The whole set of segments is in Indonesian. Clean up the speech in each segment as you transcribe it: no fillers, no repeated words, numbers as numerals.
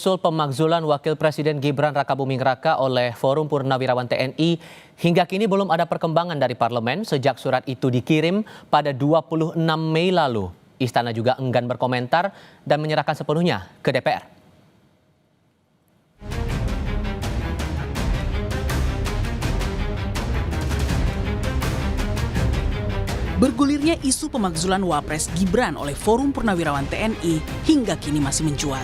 usul pemakzulan Wakil Presiden Gibran Rakabuming Raka oleh Forum Purnawirawan TNI hingga kini belum ada perkembangan dari parlemen sejak surat itu dikirim pada 26 Mei lalu. Istana juga enggan berkomentar dan menyerahkan sepenuhnya ke DPR. Bergulirnya isu pemakzulan Wapres Gibran oleh Forum Purnawirawan TNI hingga kini masih mencuat.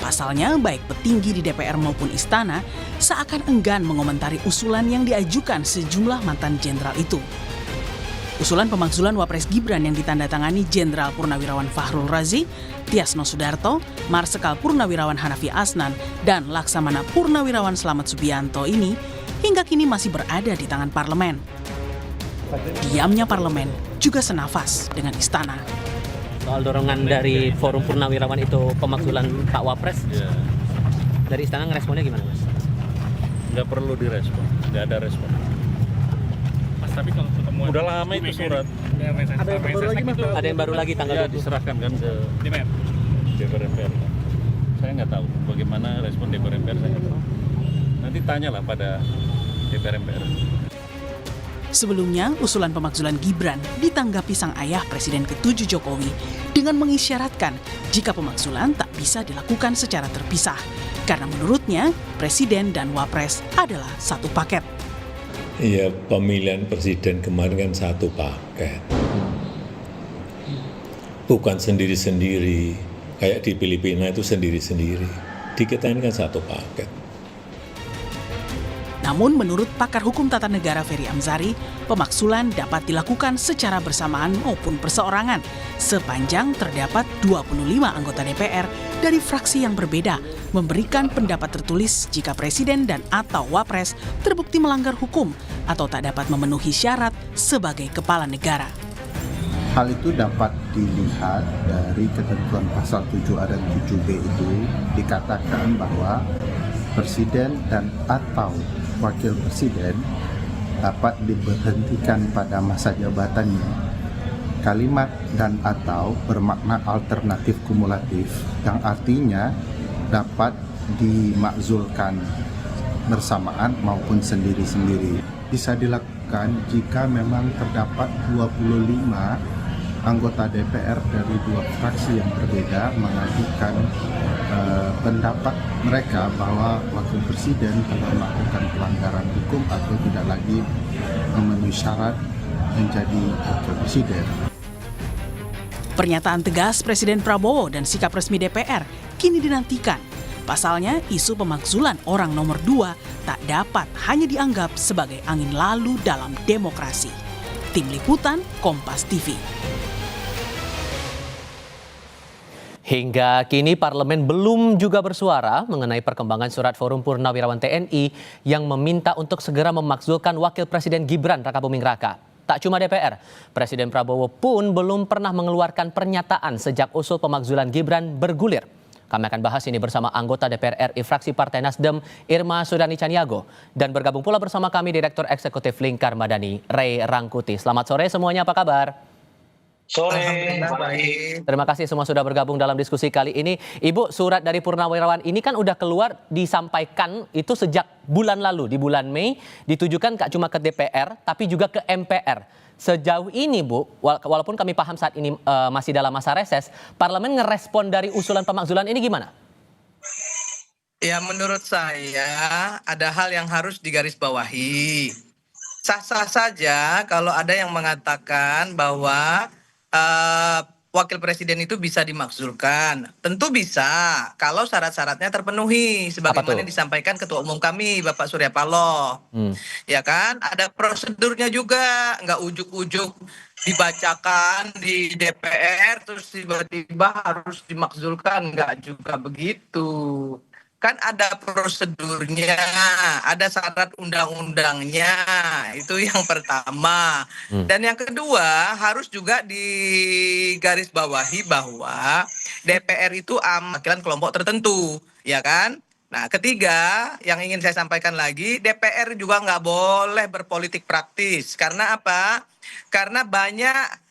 Pasalnya, baik petinggi di DPR maupun istana seakan enggan mengomentari usulan yang diajukan sejumlah mantan jenderal itu. Usulan pemakzulan Wapres Gibran yang ditandatangani Jenderal Purnawirawan Fahrul Razi, Tiasno Sudarto, Marsekal Purnawirawan Hanafi Asnan, dan Laksamana Purnawirawan Slamet Subianto ini hingga kini masih berada di tangan parlemen. Diamnya parlemen juga senafas dengan istana. Soal dorongan dari Forum Purnawirawan itu pemakzulan Pak Wapres, dari istana ngeresponnya gimana, Mas? Nggak perlu direspon, nggak ada respon. Mas, tapi kalau pertemuan udah lama itu surat. Ada yang baru lagi tanggal 20. Diserahkan kan ke DPR MPR. Saya nggak tahu bagaimana respon DPR MPR, saya nggak tahu. Nanti tanyalah pada DPR MPR. Sebelumnya, usulan pemakzulan Gibran ditanggapi sang ayah Presiden ke-7 Jokowi dengan mengisyaratkan jika pemakzulan tak bisa dilakukan secara terpisah. Karena menurutnya, Presiden dan Wapres adalah satu paket. Iya, pemilihan presiden kemarin kan satu paket. Bukan sendiri-sendiri, kayak di Filipina itu sendiri-sendiri. Di kita ini kan satu paket. Namun menurut pakar hukum tata negara Ferry Amsari, pemakzulan dapat dilakukan secara bersamaan maupun perseorangan sepanjang terdapat 25 anggota DPR dari fraksi yang berbeda memberikan pendapat tertulis jika presiden dan atau wapres terbukti melanggar hukum atau tak dapat memenuhi syarat sebagai kepala negara. Hal itu dapat dilihat dari ketentuan pasal 7A dan 7B itu dikatakan bahwa presiden dan atau wakil presiden dapat diberhentikan pada masa jabatannya. Kalimat dan atau bermakna alternatif kumulatif yang artinya dapat dimakzulkan bersamaan maupun sendiri-sendiri. Bisa dilakukan jika memang terdapat 25 anggota DPR dari dua fraksi yang berbeda mengajukan pendapat mereka bahwa wakil presiden telah melakukan pelanggaran hukum atau tidak lagi memenuhi syarat menjadi wakil presiden. Pernyataan tegas Presiden Prabowo dan sikap resmi DPR kini dinantikan. Pasalnya, isu pemakzulan orang nomor 2 tak dapat hanya dianggap sebagai angin lalu dalam demokrasi. Tim Liputan, Kompas TV. Hingga kini parlemen belum juga bersuara mengenai perkembangan surat Forum Purnawirawan TNI yang meminta untuk segera memakzulkan Wakil Presiden Gibran Rakabuming Raka. Tak cuma DPR, Presiden Prabowo pun belum pernah mengeluarkan pernyataan sejak usul pemakzulan Gibran bergulir. Kami akan bahas ini bersama anggota DPR RI fraksi Partai Nasdem Irma Sudani Caniago. Dan bergabung pula bersama kami Direktur Eksekutif Lingkar Madani Ray Rangkuti. Selamat sore semuanya, apa kabar? Sore, baik. Terima kasih semua sudah bergabung dalam diskusi kali ini. Ibu, surat dari Purnawirawan ini kan udah keluar disampaikan itu sejak bulan lalu, di bulan Mei, ditujukan gak cuma ke DPR, tapi juga ke MPR. Sejauh ini, Bu, walaupun kami paham saat ini masih dalam masa reses, parlemen ngerespon dari usulan pemakzulan ini gimana? Ya, menurut saya ada hal yang harus digarisbawahi. Sah-sah saja kalau ada yang mengatakan bahwa wakil presiden itu bisa dimakzulkan. Tentu bisa kalau syarat-syaratnya terpenuhi sebagaimana disampaikan Ketua Umum kami Bapak Surya Paloh. Ya kan, ada prosedurnya juga, nggak ujuk-ujuk dibacakan di DPR terus tiba-tiba harus dimakzulkan, nggak juga begitu. Kan ada prosedurnya, ada syarat undang-undangnya, itu yang pertama. Dan yang kedua, harus juga digarisbawahi bahwa DPR itu mewakilkan kelompok tertentu, ya kan? Nah, ketiga, yang ingin saya sampaikan lagi, DPR juga nggak boleh berpolitik praktis. Karena apa? Karena banyak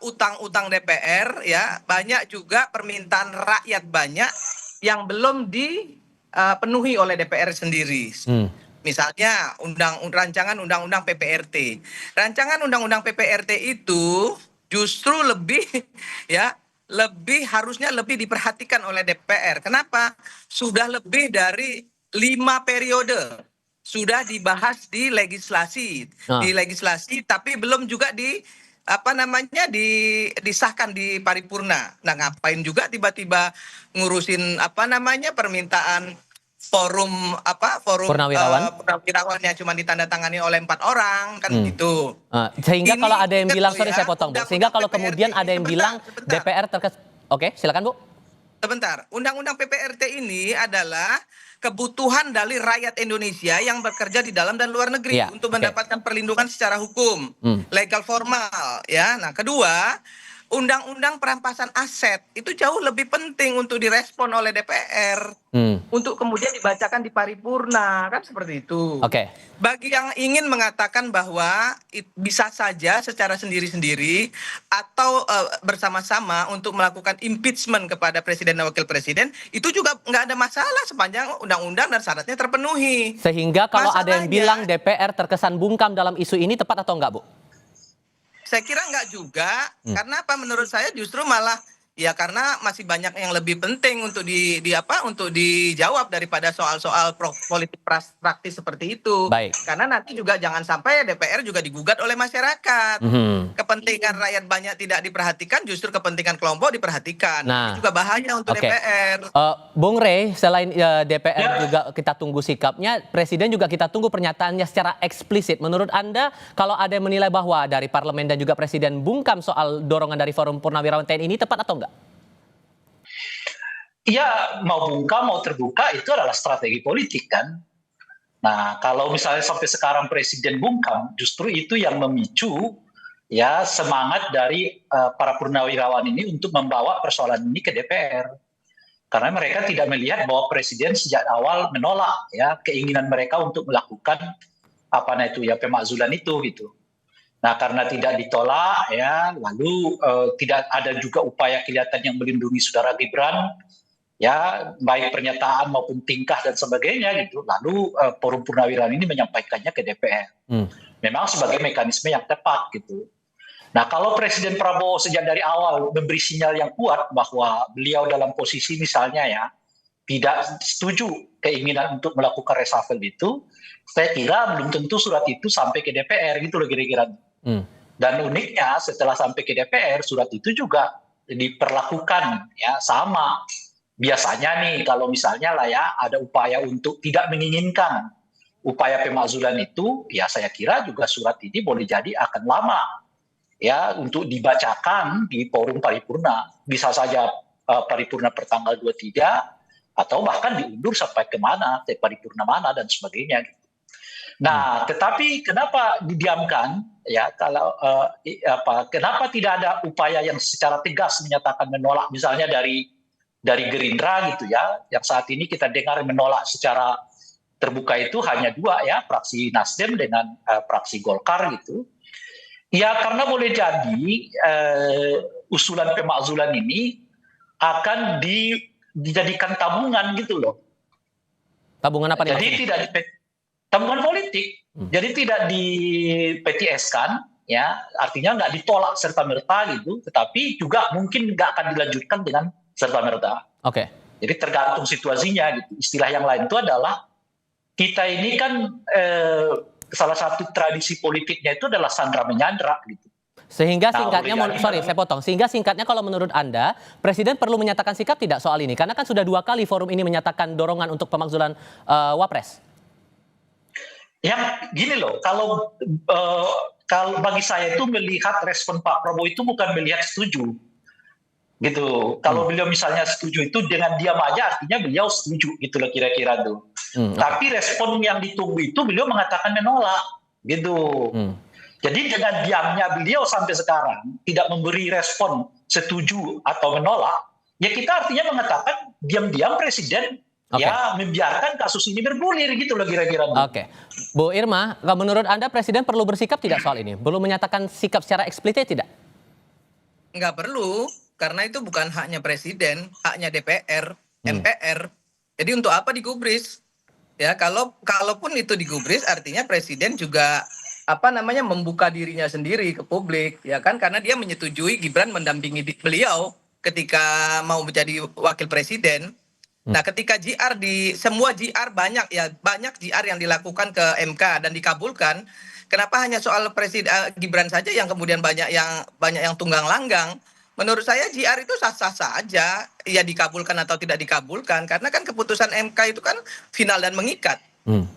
utang-utang DPR, ya, banyak juga permintaan rakyat banyak yang belum dipenuhi oleh DPR sendiri. Misalnya rancangan undang-undang PPRT. Rancangan undang-undang PPRT itu justru lebih ya harusnya lebih diperhatikan oleh DPR. Kenapa? Sudah lebih dari 5 periode sudah dibahas di legislasi, tapi belum juga disahkan di paripurna. Nah, ngapain juga tiba-tiba ngurusin permintaan forum purnawirawan yang cuma ditandatangani oleh 4 orang kan gitu. Sehingga Ini kalau ada yang bilang, gitu sorry ya, saya potong Bu, undang-undang sehingga kalau PPRT kemudian ada yang ini, bilang sebentar. DPR Oke, silakan Bu. Sebentar, undang-undang PPRT ini adalah kebutuhan dari rakyat Indonesia yang bekerja di dalam dan luar negeri Iya, untuk oke. mendapatkan perlindungan secara hukum, legal formal, ya. Nah, kedua, undang-undang perampasan aset itu jauh lebih penting untuk direspon oleh DPR, untuk kemudian dibacakan di paripurna, kan seperti itu. Oke. Bagi yang ingin mengatakan bahwa bisa saja secara sendiri-sendiri atau bersama-sama untuk melakukan impeachment kepada presiden dan wakil presiden, itu juga nggak ada masalah sepanjang undang-undang dan syaratnya terpenuhi. Sehingga kalau ada yang Masalahnya- bilang DPR terkesan bungkam dalam isu ini, tepat atau enggak Bu? Saya kira enggak juga, karena apa? Menurut saya justru malah ya karena masih banyak yang lebih penting untuk untuk dijawab daripada soal-soal politik praktis seperti itu. Baik. Karena nanti juga jangan sampai DPR juga digugat oleh masyarakat. Kepentingan rakyat banyak tidak diperhatikan, justru kepentingan kelompok diperhatikan. Nah, Ini juga bahaya untuk oke. DPR. Bung Rey, selain DPR juga kita tunggu sikapnya, Presiden juga kita tunggu pernyataannya secara eksplisit. Menurut Anda, kalau ada yang menilai bahwa dari Parlemen dan juga Presiden bungkam soal dorongan dari Forum Purnawirawan TNI ini, tepat atau enggak? Ya, mau bungkam, mau terbuka, itu adalah strategi politik kan. Nah, kalau misalnya sampai sekarang Presiden bungkam, justru itu yang memicu ya semangat dari para purnawirawan ini untuk membawa persoalan ini ke DPR. Karena mereka tidak melihat bahwa Presiden sejak awal menolak ya keinginan mereka untuk melakukan pemakzulan itu gitu. Nah, karena tidak ditolak ya, lalu tidak ada juga upaya kelihatan yang melindungi saudara Gibran, ya baik pernyataan maupun tingkah dan sebagainya gitu. Lalu Forum Purnawirawan ini menyampaikannya ke DPR. Memang sebagai mekanisme yang tepat gitu. Nah, kalau Presiden Prabowo sejak dari awal memberi sinyal yang kuat bahwa beliau dalam posisi misalnya ya tidak setuju keinginan untuk melakukan reshuffle itu, saya kira belum tentu surat itu sampai ke DPR gitu loh kira-kira. Dan uniknya setelah sampai ke DPR, surat itu juga diperlakukan ya sama. Biasanya nih kalau misalnya lah ya ada upaya untuk tidak menginginkan upaya pemakzulan itu, ya saya kira juga surat ini boleh jadi akan lama ya untuk dibacakan di forum paripurna. Bisa saja paripurna pertanggal 23 atau bahkan diundur sampai kemana, ke paripurna mana dan sebagainya. Nah, tetapi kenapa didiamkan? Ya, kalau kenapa tidak ada upaya yang secara tegas menyatakan menolak, misalnya dari Gerindra gitu ya, yang saat ini kita dengar menolak secara terbuka itu hanya 2 ya, fraksi Nasdem dengan fraksi Golkar gitu. Ya, karena boleh jadi usulan pemakzulan ini akan dijadikan tabungan gitu loh. Tabungan apa nih? Jadi tabungan politik. Jadi tidak di PTS-kan, ya, artinya nggak ditolak serta-merta gitu, tetapi juga mungkin nggak akan dilanjutkan dengan serta-merta. Oke. Jadi tergantung situasinya gitu. Istilah yang lain itu adalah kita ini kan salah satu tradisi politiknya itu adalah sandra menyandra gitu. Sehingga Nah, singkatnya, saya potong. Sehingga singkatnya kalau menurut Anda, Presiden perlu menyatakan sikap tidak soal ini? Karena kan sudah 2 kali forum ini menyatakan dorongan untuk pemakzulan Wapres. Ya gini loh, kalau bagi saya itu melihat respon Pak Prabowo itu bukan melihat setuju. Gitu. Kalau beliau misalnya setuju itu dengan diam aja artinya beliau setuju gitu loh kira-kira tuh. Tapi respon yang ditunggu itu beliau mengatakan menolak gitu. Jadi dengan diamnya beliau sampai sekarang tidak memberi respon setuju atau menolak, ya kita artinya mengatakan diam-diam Presiden ya membiarkan kasus ini bergulir gitu loh kira-kira. Oke. Bu Irma, menurut Anda Presiden perlu bersikap tidak soal ini? Belum menyatakan sikap secara eksplisit tidak? Nggak perlu, karena itu bukan haknya Presiden, haknya DPR. MPR. Jadi untuk apa digubris? Ya, kalaupun itu digubris artinya presiden juga membuka dirinya sendiri ke publik, ya kan, karena dia menyetujui Gibran mendampingi beliau ketika mau menjadi wakil presiden. Nah, ketika semua GR banyak GR yang dilakukan ke MK dan dikabulkan, kenapa hanya soal Gibran saja yang kemudian banyak yang tunggang langgang? Menurut saya GR itu sah-sah saja, ya dikabulkan atau tidak dikabulkan, karena kan keputusan MK itu kan final dan mengikat.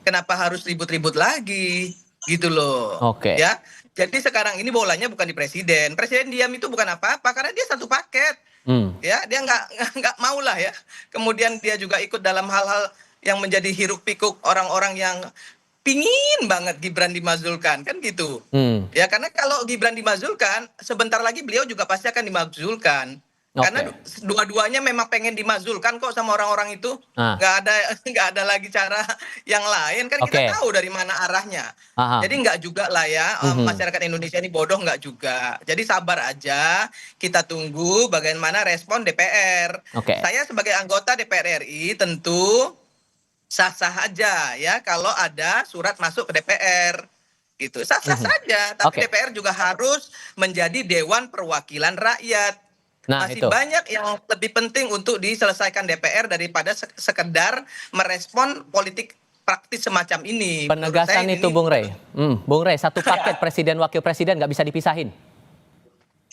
Kenapa harus ribut-ribut lagi? Gitu loh. Oke. Ya. Jadi sekarang ini bolanya bukan di presiden. Presiden diam itu bukan apa-apa karena dia satu paket. Ya, dia nggak mau lah ya. Kemudian dia juga ikut dalam hal-hal yang menjadi hiruk-pikuk orang-orang yang pingin banget Gibran dimazulkan, kan gitu. Ya, karena kalau Gibran dimazulkan, sebentar lagi beliau juga pasti akan dimazulkan. Karena dua-duanya memang pengen dimazulkan kok sama orang-orang itu. Nggak ada lagi cara yang lain, kan kita tahu dari mana arahnya. Jadi nggak juga lah ya, masyarakat Indonesia ini bodoh nggak juga. Jadi sabar aja, kita tunggu bagaimana respon DPR. Saya sebagai anggota DPR RI tentu sah-sah aja ya kalau ada surat masuk ke DPR. Gitu, sah-sah saja. Tapi DPR juga harus menjadi Dewan Perwakilan Rakyat. Masih banyak yang lebih penting untuk diselesaikan DPR daripada sekedar merespon politik praktis semacam ini. Penegasan itu Bung Rey. Bung Rey, satu paket presiden wakil presiden nggak bisa dipisahin.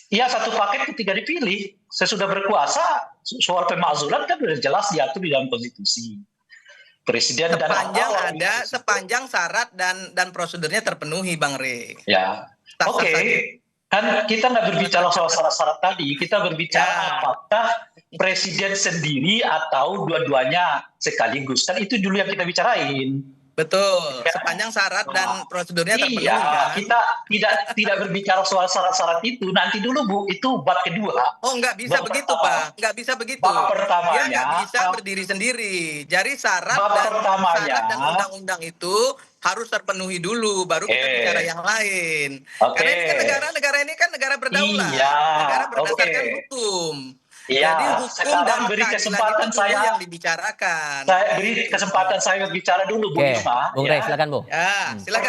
Iya, satu paket ketika dipilih. Sesudah berkuasa, soal pemakzulan kan sudah jelas diatur di dalam konstitusi. Presiden sepanjang syarat dan prosedurnya terpenuhi, Bang Rey. Ya, oke. Kan kita nggak berbicara soal syarat-syarat tadi, kita berbicara apakah presiden sendiri atau dua-duanya sekaligus. Kan itu dulu yang kita bicarain. Betul, sepanjang syarat dan prosedurnya terpenuhi. Iya, kita tidak berbicara soal syarat-syarat itu. Nanti dulu Bu, itu bab kedua. Oh, nggak bisa begitu Pak, nggak bisa begitu. Bab pertamanya, dia nggak bisa berdiri sendiri. Jadi syarat dan undang-undang itu harus terpenuhi dulu, baru kita bicara yang lain. Karena ini kan negara ini kan negara berdaulat, negara berdasarkan hukum. Jadi hukum dan beri kesempatan saya yang dibicarakan. Saya beri kesempatan saya bicara dulu, Bu Irma. Bung Rey, silakan Bu. Ya, silakan.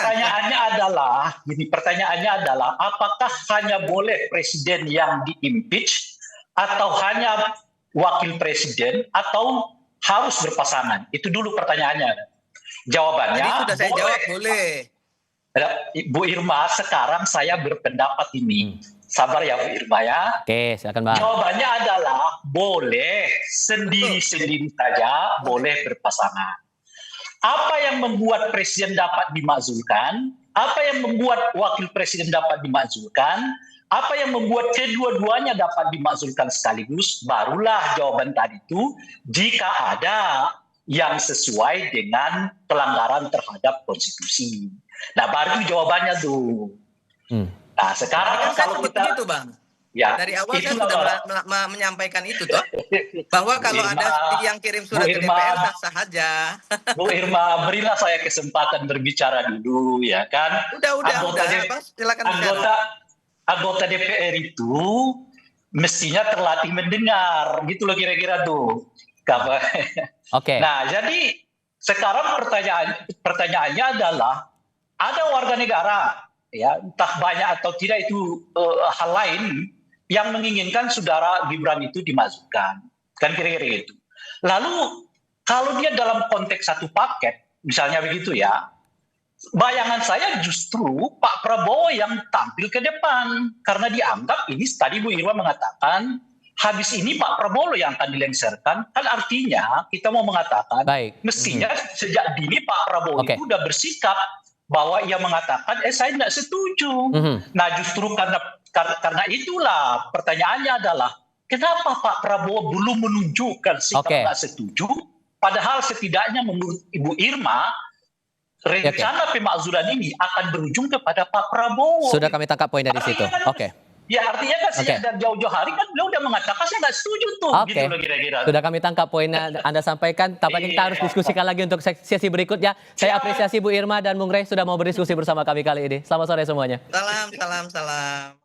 Pertanyaannya adalah, apakah hanya boleh presiden yang di-impeach atau hanya wakil presiden atau harus berpasangan? Itu dulu pertanyaannya. Jawabannya, tadi sudah saya jawab, boleh. Bu Irma, sekarang saya berpendapat ini. Sabar ya Bu Irma ya. Oke, silakan Bang. Jawabannya adalah boleh sendiri-sendiri saja, boleh berpasangan. Apa yang membuat presiden dapat dimakzulkan? Apa yang membuat wakil presiden dapat dimakzulkan? Apa yang membuat kedua-duanya dapat dimakzulkan sekaligus? Barulah jawaban tadi itu jika ada yang sesuai dengan pelanggaran terhadap konstitusi. Nah, baru jawabannya tuh. Nah, sekarang kalau kita begitu, Bang. Ya, dari awal saya sudah menyampaikan itu toh. Bahwa kalau ada yang kirim surat ke DPR sah-sah aja. Bu Irma, berilah saya kesempatan berbicara dulu ya kan. Udah, Bang, silakan anggota DPR itu mestinya terlatih mendengar, gitu loh kira-kira tuh. Nah, jadi sekarang pertanyaannya adalah ada warga negara ya, entah banyak atau tidak itu hal lain yang menginginkan saudara Gibran itu dimasukkan, kan kira-kira gitu. Lalu kalau dia dalam konteks satu paket, misalnya begitu ya, bayangan saya justru Pak Prabowo yang tampil ke depan karena dianggap ini tadi Bu Irma mengatakan habis ini Pak Prabowo yang akan dilengsarkan, kan artinya kita mau mengatakan mestinya sejak dini Pak Prabowo itu sudah bersikap bahwa ia mengatakan saya tidak setuju. Nah, justru karena itulah pertanyaannya adalah kenapa Pak Prabowo belum menunjukkan sikap tidak setuju, padahal setidaknya menurut Ibu Irma rencana pemakzulan ini akan berujung kepada Pak Prabowo. Sudah kami tangkap poin dari situ. Ya, artinya kan sejak dari jauh-jauh hari kan beliau udah mengatakan saya nggak setuju tuh. Gitu loh kira-kira. Sudah kami tangkap poin Anda sampaikan. Tampaknya kita harus diskusikan lagi untuk sesi berikutnya. Saya apresiasi Bu Irma dan Bung Rey sudah mau berdiskusi bersama kami kali ini. Selamat sore semuanya. Salam.